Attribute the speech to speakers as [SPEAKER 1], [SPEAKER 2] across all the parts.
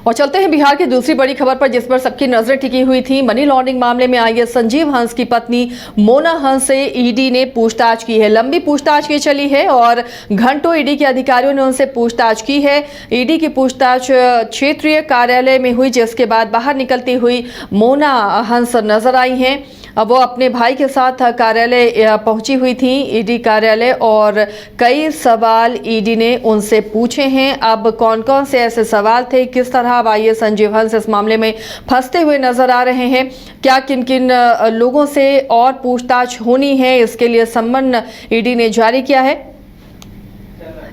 [SPEAKER 1] और चलते हैं बिहार की दूसरी बड़ी खबर पर, जिस पर सबकी नजरें टिकी हुई थी। मनी लॉन्ड्रिंग मामले में आईएएस संजीव हंस की पत्नी मोना हंस से ईडी ने पूछताछ की है। लंबी पूछताछ की चली है और घंटों ईडी के अधिकारियों ने उनसे पूछताछ की है। ईडी की पूछताछ क्षेत्रीय कार्यालय में हुई, जिसके बाद बाहर निकलती हुई मोना हंस नजर आई हैं। अब वो अपने भाई के साथ कार्यालय पहुंची हुई थी, ईडी कार्यालय, और कई सवाल ईडी ने उनसे पूछे हैं। अब कौन कौन से ऐसे सवाल थे, किस तरह अब आईएएस संजीव हंस इस मामले में फंसते हुए नजर आ रहे हैं, क्या किन किन लोगों से और पूछताछ होनी है, इसके लिए सम्मन ईडी ने जारी किया है।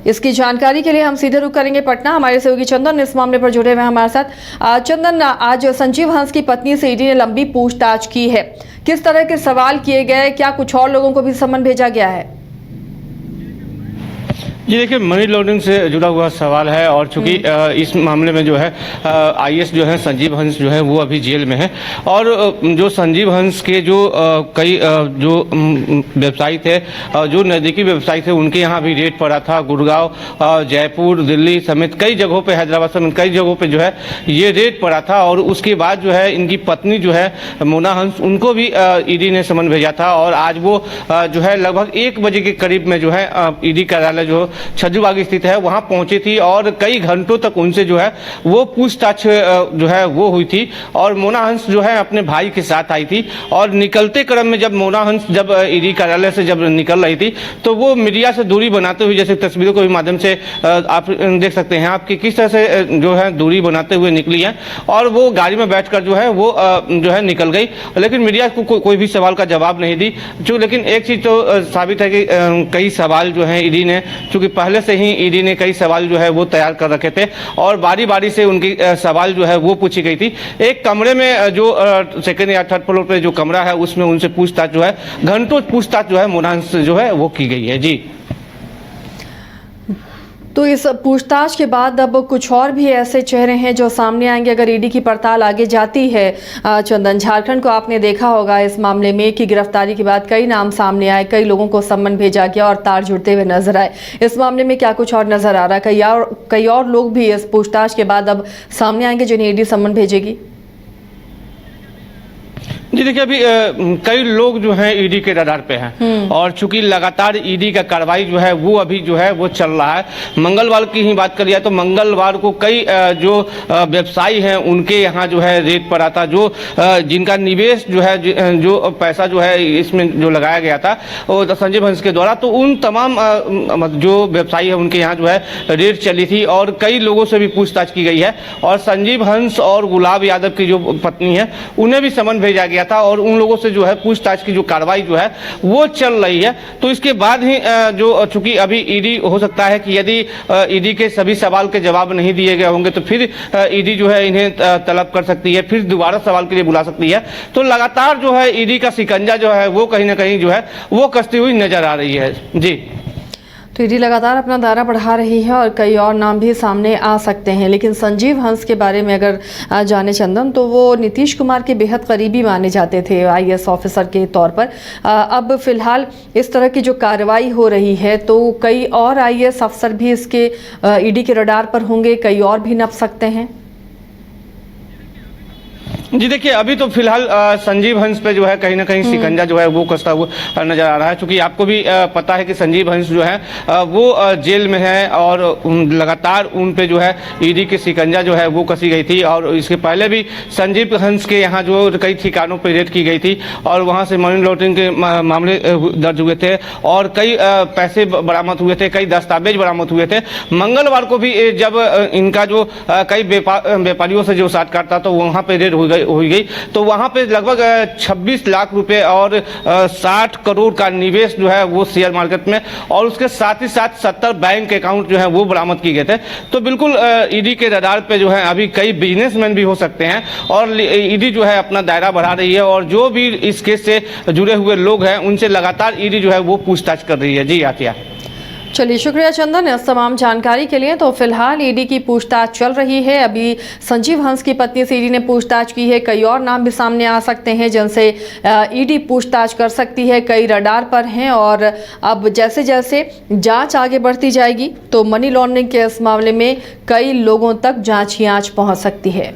[SPEAKER 1] इसकी जानकारी के लिए हम सीधे रुक करेंगे पटना। हमारे सहयोगी चंदन इस मामले पर जुड़े हुए हैं हमारे साथ। चंदन, आज संजीव हंस की पत्नी से ईडी ने लंबी पूछताछ की है, किस तरह के सवाल किए गए, क्या कुछ और लोगों को भी सम्मन भेजा गया है?
[SPEAKER 2] जी देखिए, मनी लॉन्ड्रिंग से जुड़ा हुआ सवाल है और चूंकि इस मामले में जो है आईएएस जो है संजीव हंस जो है वो अभी जेल में है। और जो संजीव हंस के जो कई जो व्यवसायी थे, जो नज़दीकी व्यवसायी थे, उनके यहाँ भी रेड पड़ा था। गुड़गांव, जयपुर, दिल्ली समेत कई जगहों पे, हैदराबाद समेत कई जगहों पे जो है ये रेड पड़ा था। और उसके बाद जो है इनकी पत्नी जो है मोना हंस, उनको भी ईडी ने समन भेजा था। और आज वो जो है लगभग 1 बजे के करीब में जो है ईडी कार्यालय जो छज्जूबाग स्थित है वहां पहुंची थी और कई घंटों तक उनसे जो है वो पूछताछ जो है वो हुई थी। और मोना हंस जो है अपने भाई के साथ आई थी और निकलते क्रम में जब मोना हंस जब ईडी कार्यालय से जब निकल रही थी तो वो मीडिया से दूरी बनाते हुए, जैसे तस्वीरों के माध्यम से आप देख सकते हैं आपकी किस तरह से जो है दूरी बनाते हुए निकली है। और वो गाड़ी में बैठकर जो है वो जो है निकल गई, लेकिन मीडिया को कोई भी सवाल का जवाब नहीं दी। जो लेकिन एक चीज तो साबित है कि कई सवाल जो है ईडी ने, चूंकि पहले से ही ईडी ने कई सवाल जो है वो तैयार कर रखे थे और बारी बारी से उनकी सवाल जो है वो पूछी गई थी। एक कमरे में जो सेकंड या थर्ड फ्लोर पे जो कमरा है उसमें उनसे पूछताछ जो है, घंटों पूछताछ जो है मोना हंस से जो है वो की गई है। जी,
[SPEAKER 1] तो इस पूछताछ के बाद अब कुछ और भी ऐसे चेहरे हैं जो सामने आएंगे अगर ईडी की पड़ताल आगे जाती है। चंदन, झारखंड को आपने देखा होगा इस मामले में कि गिरफ्तारी के बाद कई नाम सामने आए, कई लोगों को सम्मन भेजा गया और तार जुड़ते हुए नजर आए। इस मामले में क्या कुछ और नजर आ रहा है? कई और लोग भी इस पूछताछ के बाद अब सामने आएंगे जिन्हें ईडी सम्मन भेजेगी?
[SPEAKER 2] जी देखिए, अभी कई लोग जो हैं ईडी के रडार पे हैं और चूंकि लगातार ईडी का कार्रवाई जो है वो अभी जो है वो चल रहा है। मंगलवार की ही बात करिए तो मंगलवार को कई जो व्यवसायी हैं उनके यहाँ जो है रेड पड़ा था, जो जिनका निवेश जो है जो पैसा जो है इसमें जो लगाया गया था वो संजीव हंस के द्वारा, तो उन तमाम जो व्यवसायी है उनके यहाँ जो है रेड चली थी और कई लोगों से भी पूछताछ की गई है। और संजीव हंस और गुलाब यादव की जो पत्नी है उन्हें भी समन भेजा गया था और उन लोगों से जो है पूछताछ की जो कार्रवाई जो है वो चल रही है। तो इसके बाद ही जो चूंकि अभी ईडी हो सकता है कि यदि ईडी के सभी सवाल के जवाब नहीं दिए गए होंगे तो फिर ईडी जो है इन्हें तलब कर सकती है, फिर दोबारा सवाल के लिए बुला सकती है। तो लगातार जो है ईडी का शिकंजा जो है वो कहीं ना कहीं जो है वो कसती हुई नजर आ रही है। जी,
[SPEAKER 1] तो ईडी लगातार अपना दायरा बढ़ा रही है और कई और नाम भी सामने आ सकते हैं। लेकिन संजीव हंस के बारे में अगर जाने चंदन, तो वो नीतीश कुमार के बेहद करीबी माने जाते थे आईएएस ऑफिसर के तौर पर। अब फिलहाल इस तरह की जो कार्रवाई हो रही है तो कई और आईएएस अफसर भी इसके ईडी के रडार पर होंगे, कई और भी नप सकते हैं।
[SPEAKER 2] जी देखिए, अभी तो फिलहाल संजीव हंस पे जो है कहीं ना कहीं शिकंजा जो है वो कसता हुआ नजर आ रहा है। क्योंकि आपको भी पता है कि संजीव हंस जो है वो जेल में है और लगातार उन पे जो है ईडी के शिकंजा जो है वो कसी गई थी। और इसके पहले भी संजीव हंस के यहाँ जो कई ठिकानों पर रेड की गई थी और वहाँ से मनी लॉन्ड्रिंग के मामले दर्ज हुए थे और कई पैसे बरामद हुए थे, कई दस्तावेज बरामद हुए थे। मंगलवार को भी जब इनका जो कई व्यापारियों से जो साक्षात्कार था तो वहाँ पे रेड हो गई तो वहां पे लगभग 26 लाख रुपए और 60 करोड़ का निवेश जो है वो शेयर मार्केट में और उसके साथ ही साथ 70 बैंक अकाउंट जो है वो बरामद किए गए थे। तो बिल्कुल ईडी के रडार पे जो है अभी कई बिजनेसमैन भी हो सकते हैं और ईडी जो है अपना दायरा बढ़ा रही है और जो भी इस केस से जुड़े हुए लोग हैं उनसे लगातार ईडी जो है वो पूछताछ कर रही है। जी आतिया।
[SPEAKER 1] चलिए, शुक्रिया चंदन इस तमाम जानकारी के लिए। तो फिलहाल ईडी की पूछताछ चल रही है। अभी संजीव हंस की पत्नी से ईडी ने पूछताछ की है। कई और नाम भी सामने आ सकते हैं जिनसे ईडी पूछताछ कर सकती है। कई रडार पर हैं और अब जैसे जैसे जांच आगे बढ़ती जाएगी तो मनी लॉन्ड्रिंग के इस मामले में कई लोगों तक जांच ही आंच पहुंच सकती है।